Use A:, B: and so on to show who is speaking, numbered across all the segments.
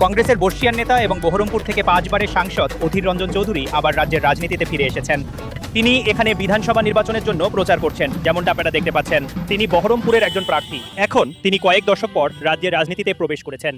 A: কংগ্রেসের বর্ষিয়ান নেতা এবং বহরমপুর থেকে 5 বারের সাংসদ অধীর রঞ্জন চৌধুরী আবার রাজ্যের রাজনীতিতে ফিরে এসেছেন। তিনি এখানে বিধানসভা নির্বাচনের জন্য প্রচার করছেন, যেমনটা আপনারা দেখতে পাচ্ছেন। তিনি বহরমপুরের একজন প্রার্থী। এখন তিনি কয়েক দশক পর রাজ্যের রাজনীতিতে প্রবেশ করেছেন।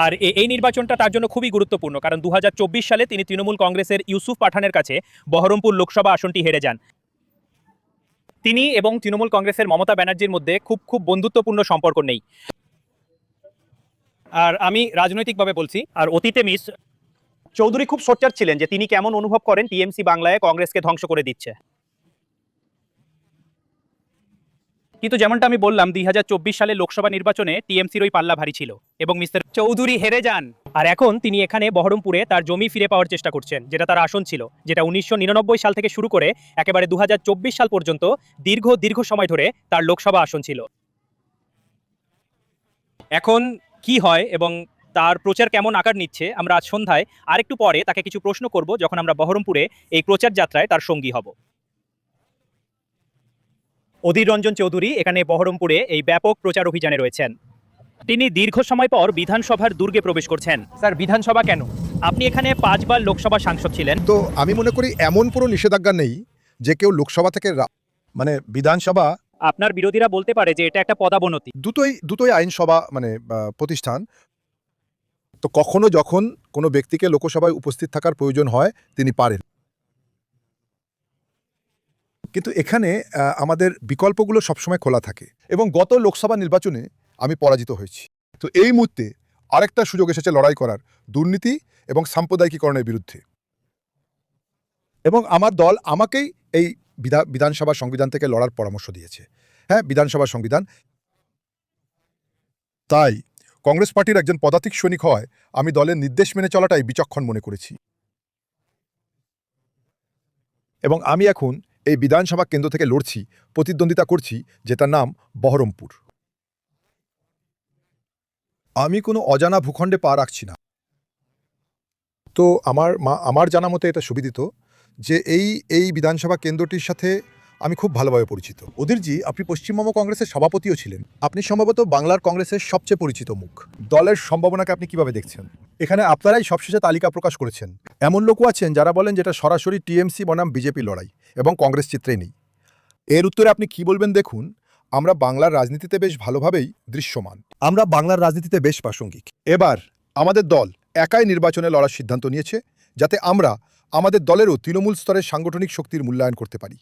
A: আর এই নির্বাচনটা তার জন্য খুবই গুরুত্বপূর্ণ, কারণ 2024 সালে তিনি তৃণমূল কংগ্রেসের ইউসুফ পাঠানের কাছে বহরমপুর লোকসভা আসনটি হেরে যান। তিনি এবং তৃণমূল কংগ্রেসের মমতা ব্যানার্জির মধ্যে খুব বন্ধুত্বপূর্ণ সম্পর্ক নেই। আর আমি রাজনৈতিকভাবে বলছি, আর অতীতে মিস চৌধুরী খুব সোচ্চার ছিলেন যে তিনি কেমন অনুভব করেন টিএমসি বাংলায় কংগ্রেসকে ধ্বংস করে দিচ্ছে। কিন্তু যেমনটা আমি বললাম, 2024 সালে লোকসভা নির্বাচনে টিএমসির ওই পাল্লা ভারী ছিল এবং মিস্টার চৌধুরী হেরে যান। আর এখন তিনি এখানে বহরমপুরে তার জমি ফিরে পাওয়ার চেষ্টা করছেন, যেটা তার আসন ছিল, যেটা 1999 সাল থেকে শুরু করে একেবারে 2024 সাল পর্যন্ত দীর্ঘ সময় ধরে তার লোকসভা আসন ছিল। এখন কি হয় এবং তার প্রচার কেমন আকার নিচ্ছে, আমরা আজ সন্ধ্যায় আরেকটু পরে তাকে কিছু প্রশ্ন করব, যখন আমরা বহরমপুরে এই প্রচার যাত্রায় তার সঙ্গী হব। অধীর রঞ্জন চৌধুরী এখানে বহরমপুরে এই ব্যাপক প্রচার অভিযানে রয়েছেন। তিনি দীর্ঘ সময় পর বিধানসভার দুর্গে প্রবেশ করছেন। স্যার, বিধানসভা কেন? আপনি এখানে 5 বার লোকসভা সাংসদ ছিলেন।
B: তো আমি মনে করি এমন পুরো নিষেধাজ্ঞা নেই যে কেউ লোকসভা থেকে মানে বিধানসভা।
A: আপনার বিরোধীরা বলতে পারে যে এটা একটা পদাবনতি।
B: দুটোই আইনসভা মানে প্রতিষ্ঠান। তো কখনো যখন কোনো ব্যক্তিকে লোকসভায় উপস্থিত থাকার প্রয়োজন হয় তিনি পারেন, কিন্তু এখানে আমাদের বিকল্পগুলো সবসময় খোলা থাকে। এবং গত লোকসভা নির্বাচনে আমি পরাজিত হয়েছি। তো এই মুহূর্তে আরেকটা সুযোগ এসেছে লড়াই করার, দুর্নীতি এবং সাম্প্রদায়িকীকরণের বিরুদ্ধে। এবং আমার দল আমাকেই এই বিধানসভা সংবিধান থেকে লড়ার পরামর্শ দিয়েছে। হ্যাঁ, বিধানসভা সংবিধান। তাই কংগ্রেস পার্টির একজন পদাতিক সৈনিক হয় আমি দলের নির্দেশ মেনে চলাটাই বিচক্ষণ মনে করেছি। এবং আমি এখন এই বিধানসভা কেন্দ্র থেকে লড়ছি, প্রতিদ্বন্দ্বিতা করছি, যেটার নাম বহরমপুর। আমি কোনো অজানা ভূখণ্ডে পা রাখছি না। তো আমার জানা মতে এটা সুবিদিত যে এই বিধানসভা কেন্দ্রটির সাথে আমি খুব ভালোভাবে পরিচিত। অধীরজি, আপনি পশ্চিমবঙ্গ কংগ্রেসের সভাপতিও ছিলেন। আপনি সম্ভবত বাংলার কংগ্রেসের সবচেয়ে পরিচিত মুখ। দলের সম্ভাবনাকে আপনি কিভাবে দেখছেন? এখানে আপনারাই সবশেষে তালিকা প্রকাশ করেছেন। এমন লোকও আছেন যারা বলেন যেটা সরাসরি টিএমসি বনাম বিজেপি লড়াই এবং কংগ্রেস চিত্রে নেই। এর উত্তরে আপনি কি বলবেন দেখুন, আমরা বাংলার রাজনীতিতে বেশ ভালোভাবেই দৃশ্যমান। আমরা বাংলার রাজনীতিতে বেশ প্রাসঙ্গিক। এবার আমাদের দল একাই নির্বাচনে লড়ার সিদ্ধান্ত নিয়েছে, যাতে আমরা আমাদের দলেরও তৃণমূল স্তরের সাংগঠনিক শক্তির মূল্যায়ন করতে পারি।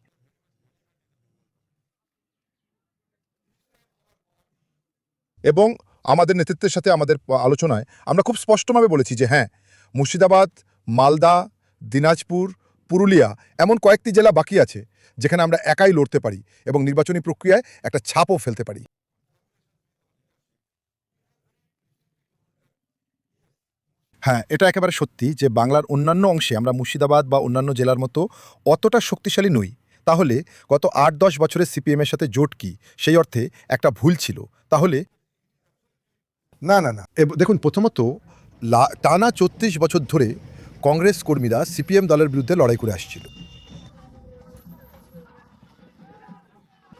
B: এবং আমাদের নেতৃত্বের সাথে আমাদের আলোচনায় আমরা খুব স্পষ্টভাবে বলেছি যে হ্যাঁ, মুর্শিদাবাদ, মালদা, দিনাজপুর, পুরুলিয়া এমন কয়েকটি জেলা বাকি আছে যেখানে আমরা একাই লড়তে পারি এবং নির্বাচনী প্রক্রিয়ায় একটা ছাপও ফেলতে পারি। হ্যাঁ, এটা একেবারে সত্যি যে বাংলার অন্যান্য অংশে আমরা মুর্শিদাবাদ বা অন্যান্য জেলার মতো অতটা শক্তিশালী নই। তাহলে গত 8-10 বছরের সিপিএমের সাথে জোট কি সেই অর্থে একটা ভুল ছিল? তাহলে না। দেখুন, প্রথমত টানা ৩৪ বছর ধরে কংগ্রেস কর্মীরা সিপিএম দলের বিরুদ্ধে লড়াই করে আসছিল।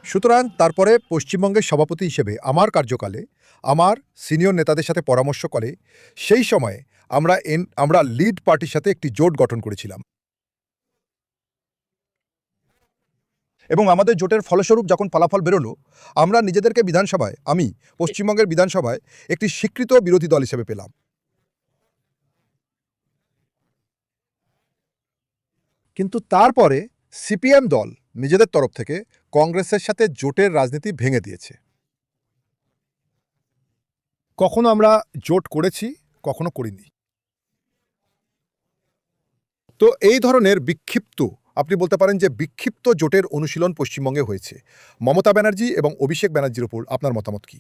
B: সুতরাং তারপরে পশ্চিমবঙ্গের সভাপতি হিসেবে আমার কার্যকালে আমার সিনিয়র নেতাদের সাথে পরামর্শ করে সেই সময়ে আমরা লিড পার্টির সাথে একটি জোট গঠন করেছিলাম। এবং আমাদের জোটের ফলস্বরূপ যখন ফলাফল বেরোলো, আমরা নিজেদেরকে আমি পশ্চিমবঙ্গের বিধানসভায় একটি স্বীকৃত বিরোধী দল হিসেবে পেলাম। কিন্তু তারপরে সিপিএম দল নিজেদের তরফ থেকে কংগ্রেসের সাথে জোটের রাজনীতি ভেঙে দিয়েছে। কখনো আমরা জোট করেছি, কখনো করিনি। তো এই ধরনের আপনি বলতে পারেন যে বিক্ষিপ্ত জোটের অনুশীলন পশ্চিমবঙ্গে হয়েছে। মমতা ব্যানার্জি এবং অভিষেক ব্যানার্জির উপর আপনার মতামত কি?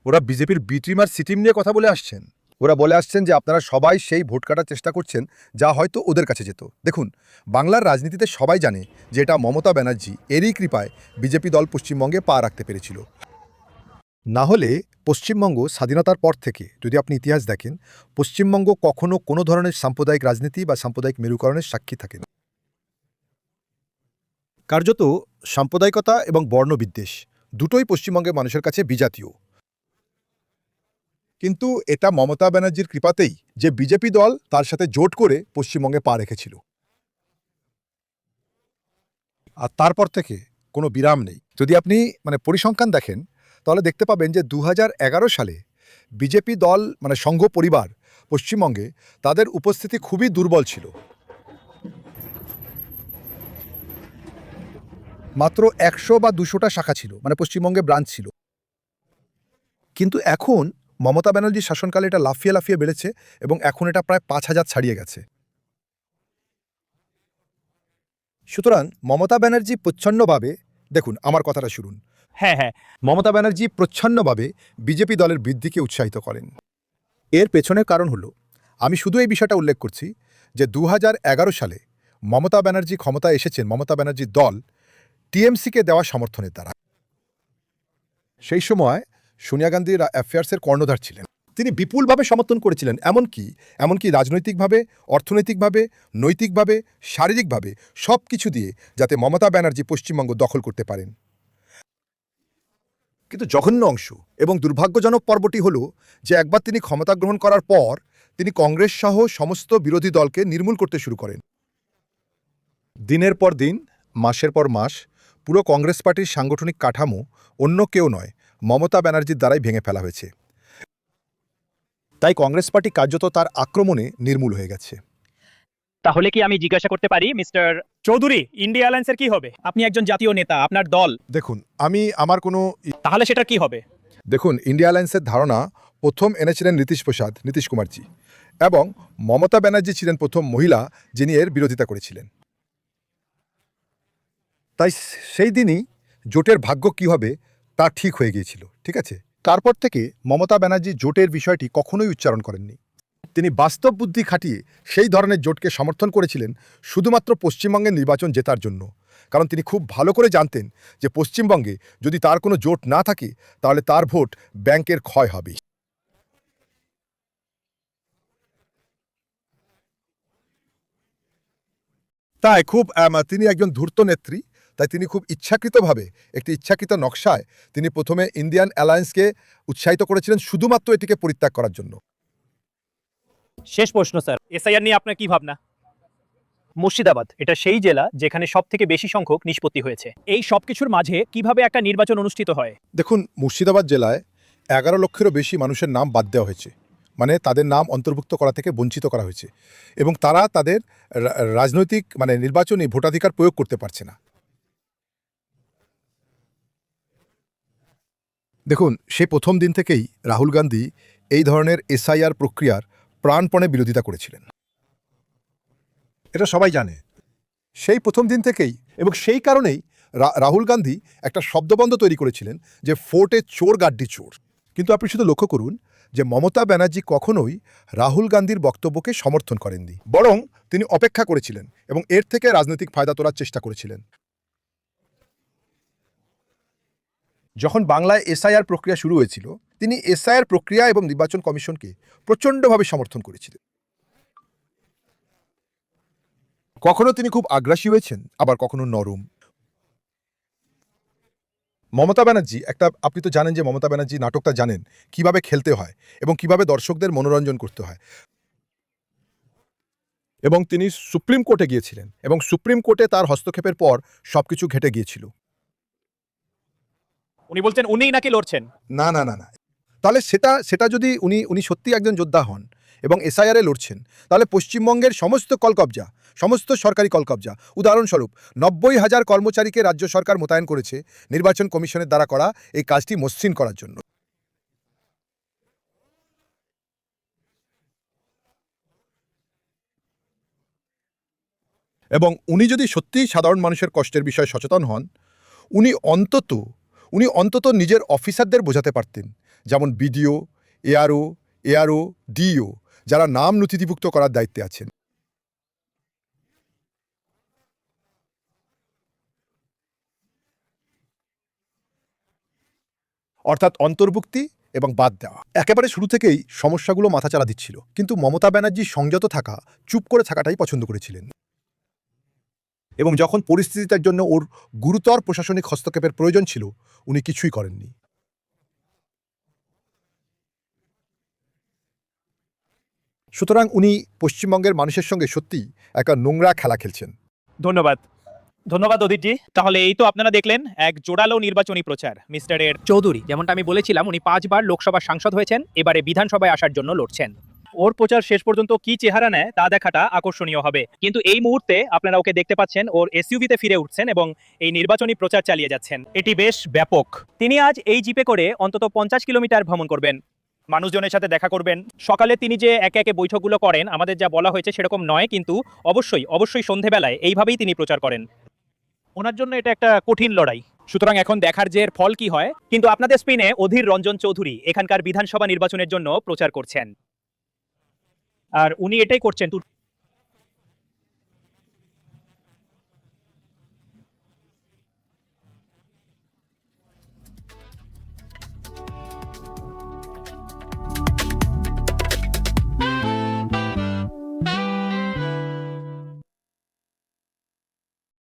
B: ওরা বিজেপির বি টিম আর সি টিম নিয়ে কথা বলে আসছেন। ওরা বলে আসছেন যে আপনারা সবাই সেই ভোট কাটার চেষ্টা করছেন যা হয়তো ওদের কাছে যেত। দেখুন, বাংলার রাজনীতিতে সবাই জানে যে এটা মমতা ব্যানার্জি এরই কৃপায় বিজেপি দল পশ্চিমবঙ্গে পা রাখতে পেরেছিল। না হলে পশ্চিমবঙ্গ স্বাধীনতার পর থেকে যদি আপনি ইতিহাস দেখেন, পশ্চিমবঙ্গ কখনো কোনো ধরনের সাম্প্রদায়িক রাজনীতি বা সাম্প্রদায়িক মেরুকরণের সাক্ষী থাকে না। কার্যত সাম্প্রদায়িকতা এবং বর্ণবিদ্বেষ দুটোই পশ্চিমবঙ্গের মানুষের কাছে বিজাতীয়। কিন্তু এটা মমতা ব্যানার্জির কৃপাতেই যে বিজেপি দল তার সাথে জোট করে পশ্চিমবঙ্গে পা রেখেছিল, আর তারপর থেকে কোনো বিরাম নেই। যদি আপনি পরিসংখ্যান দেখেন তাহলে দেখতে পাবেন যে 2011 সালে বিজেপি দল সংঘ পরিবার পশ্চিমবঙ্গে তাদের উপস্থিতি খুবই দুর্বল ছিল। মাত্র 100 বা 200টা শাখা ছিল, পশ্চিমবঙ্গে ব্রাঞ্চ ছিল। কিন্তু এখন মমতা ব্যানার্জির শাসনকালে এটা লাফিয়ে লাফিয়ে বেড়েছে এবং এখন এটা প্রায় 5000 ছাড়িয়ে গেছে। সুতরাং মমতা ব্যানার্জি প্রচ্ছন্নভাবে, দেখুন আমার কথাটা শুনুন,
A: হ্যাঁ হ্যাঁ,
B: মমতা ব্যানার্জি প্রচ্ছন্নভাবে বিজেপি দলের বৃদ্ধিকে উৎসাহিত করেন। এর পেছনের কারণ হলো, আমি শুধু এই বিষয়টা উল্লেখ করছি যে 2011 সালে মমতা ব্যানার্জি ক্ষমতায় এসেছেন মমতা ব্যানার্জির দল টিএমসিকে দেওয়া সমর্থনের দ্বারা। সেই সময় সোনিয়া গান্ধীর অ্যাফেয়ার্সের কর্ণধার ছিলেন, তিনি বিপুলভাবে সমর্থন করেছিলেন, এমনকি রাজনৈতিকভাবে, অর্থনৈতিকভাবে, নৈতিকভাবে, শারীরিকভাবে সব কিছু দিয়ে, যাতে মমতা ব্যানার্জি পশ্চিমবঙ্গ দখল করতে পারেন। কিন্তু জঘন্য অংশ এবং দুর্ভাগ্যজনক পর্বটি হল যে একবার তিনি ক্ষমতা গ্রহণ করার পর তিনি কংগ্রেস সহ সমস্ত বিরোধী দলকে নির্মূল করতে শুরু করেন। দিনের পর দিন, মাসের পর মাস পুরো কংগ্রেস পার্টির সাংগঠনিক কাঠামো অন্য কেউ নয়, মমতা ব্যানার্জির দ্বারাই ভেঙে ফেলা হয়েছে। তাই কংগ্রেস পার্টি কার্যত তার আক্রমণে নির্মূল হয়ে গেছে।
A: তাহলে কি আমি জিজ্ঞাসা করতে পারি মিস্টার চৌধুরী, ইন্ডিয়া অ্যালায়েন্সের কি হবে? আপনি একজন জাতীয় নেতা, আপনার দল,
B: দেখুন, আমার কোনো
A: তাহলে সেটা কি হবে?
B: দেখুন, ইন্ডিয়া অ্যালায়েন্সের ধারণা প্রথম এনেছিলেন নীতিশ কুমারজি, এবং মমতা ব্যানার্জি ছিলেন প্রথম মহিলা যিনি এর বিরোধিতা করেছিলেন। তাই সেই দিনই জোটের ভাগ্য কী হবে তা ঠিক হয়ে গিয়েছিল, ঠিক আছে? তারপর থেকে মমতা ব্যানার্জি জোটের বিষয়টি কখনোই উচ্চারণ করেননি। তিনি বাস্তব বুদ্ধি খাটিয়ে সেই ধরনের জোটকে সমর্থন করেছিলেন শুধুমাত্র পশ্চিমবঙ্গের নির্বাচন জেতার জন্য, কারণ তিনি খুব ভালো করে জানতেন যে পশ্চিমবঙ্গে যদি তার কোনো জোট না থাকে তাহলে তার ভোট ব্যাংকের ক্ষয় হবে। তাই তিনি একজন ধূর্ত নেত্রী, তাই তিনি খুব ইচ্ছাকৃতভাবে একটি ইচ্ছাকৃত নকশায় তিনি প্রথমে ইন্ডিয়ান অ্যালায়েন্সকে উৎসাহিত করেছিলেন শুধুমাত্র এটিকে পরিত্যাগ করার জন্য।
A: শেষ প্রশ্ন স্যার, এসআইআর নিয়ে আপনার কি ভাবনা? মুর্শিদাবাদ এটা সেই জেলা যেখানে সবথেকে বেশি সংখ্যক নিষ্পত্তি হয়েছে। এই সবকিছুর মাঝে কিভাবে একটা নির্বাচন অনুষ্ঠিত হয়?
B: দেখুন, মুর্শিদাবাদ জেলায় 11 লক্ষেরও বেশি মানুষের নাম বাদ দেওয়া হয়েছে, তাদের নাম অন্তর্ভুক্ত করা থেকে বঞ্চিত করা হয়েছে, এবং তারা তাদের রাজনৈতিক নির্বাচনী ভোটাধিকার প্রয়োগ করতে পারছে না। দেখুন, সেই প্রথম দিন থেকেই রাহুল গান্ধী এই ধরনের এসআইআর প্রক্রিয়ার প্রাণপণে বিরোধিতা করেছিলেন, এটা সবাই জানে সেই প্রথম দিন থেকেই। এবং সেই কারণেই রাহুল গান্ধী একটা শব্দবন্ধ তৈরি করেছিলেন যে ফোর্টে চোর গাড্ডি চোর। কিন্তু আপনি শুধু লক্ষ্য করুন যে মমতা ব্যানার্জি কখনোই রাহুল গান্ধীর বক্তব্যকে সমর্থন করেননি, বরং তিনি অপেক্ষা করেছিলেন এবং এর থেকে রাজনৈতিক ফায়দা তোলার চেষ্টা করেছিলেন। যখন বাংলায় এসআইআর প্রক্রিয়া শুরু হয়েছিল, তিনি এসআইআর প্রক্রিয়া এবং নির্বাচন কমিশনকে প্রচণ্ডভাবে সমর্থন করেছিলেন। কখনো তিনি খুব আগ্রাসী হয়েছেন, আবার কখনো নরম। মমতা ব্যানার্জি আপনি তো জানেন যে মমতা ব্যানার্জি নাটকটা জানেন কিভাবে খেলতে হয় এবং কিভাবে দর্শকদের মনোরঞ্জন করতে হয়। এবং তিনি সুপ্রিম কোর্টে গিয়েছিলেন এবং সুপ্রিম কোর্টে তার হস্তক্ষেপের পর সবকিছু ঘেটে গিয়েছিল।
A: উনি বলছেন উনিই নাকি লড়ছেন?
B: না না না না, তাহলে সেটা যদি উনি সত্যি একজন যোদ্ধা হন এবং এসআইআরে লড়ছেন, তাহলে পশ্চিমবঙ্গের সমস্ত কলকবজা, সমস্ত সরকারি কলকবজা, উদাহরণস্বরূপ 90,000 কর্মচারীকে রাজ্য সরকার মোতায়েন করেছে নির্বাচন কমিশনের দ্বারা করা এই কাজটি মসৃণ করার জন্য। এবং উনি যদি সত্যিই সাধারণ মানুষের কষ্টের বিষয়ে সচেতন হন, উনি অন্তত নিজের অফিসারদের বোঝাতে পারতেন, যেমন বিডিও, এআরও, ডিও, যারা নাম নথিভুক্ত করার দায়িত্বে আছেন। অর্থাৎ অন্তর্ভুক্তি এবং বাদ দেওয়া। একেবারে শুরু থেকেই সমস্যাগুলো মাথাচাড়া দিচ্ছিল, কিন্তু মমতা ব্যানার্জি সংযত থাকা, চুপ করে থাকাটাই পছন্দ করেছিলেন। এবং যখন পরিস্থিতিটার জন্য ওর গুরুতর প্রশাসনিক হস্তক্ষেপের প্রয়োজন ছিল, উনি কিছুই করেননি। সুতরাং উনি পশ্চিমবঙ্গের মানুষের সঙ্গে সত্যিই একটা নোংরা খেলা খেলছেন।
A: ধন্যবাদ ধন্যবাদ অধীরজি। তাহলে এই তো আপনারা দেখলেন এক জোরালো নির্বাচনী প্রচার মিস্টারের চৌধুরী। যেমনটা আমি বলেছিলাম, উনি 5 বার লোকসভার সাংসদ হয়েছেন, এবারে বিধানসভায় আসার জন্য লড়ছেন। ওর প্রচার শেষ পর্যন্ত কি চেহারা নেয় তা দেখাটা আকর্ষণীয় হবে। কিন্তু এই মুহূর্তে আপনারা ওকে দেখতে পাচ্ছেন, ওর এসইউভিতে ফিরে উঠছেন এবং এই নির্বাচনী প্রচার চালিয়ে যাচ্ছেন। এটি বেশ ব্যাপক। তিনি আজ এই জিপে করে অন্তত 50 কিলোমিটার ভ্রমণ করবেন, মানুষজনের সাথে দেখা করবেন। সকালে তিনি যে একে একে বৈঠকগুলো করেন, আমাদের যা বলা হয়েছে সেরকম নয়, কিন্তু অবশ্যই সন্ধেবেলায় এইভাবেই তিনি প্রচার করেন। ওনার জন্য এটা একটা কঠিন লড়াই। সুতরাং এখন দেখার যে এর ফল কি হয়। কিন্তু আপনাদের স্পিনে অধীর রঞ্জন চৌধুরী এখানকার বিধানসভা নির্বাচনের জন্য প্রচার করছেন, আর উনি এটাই করছেন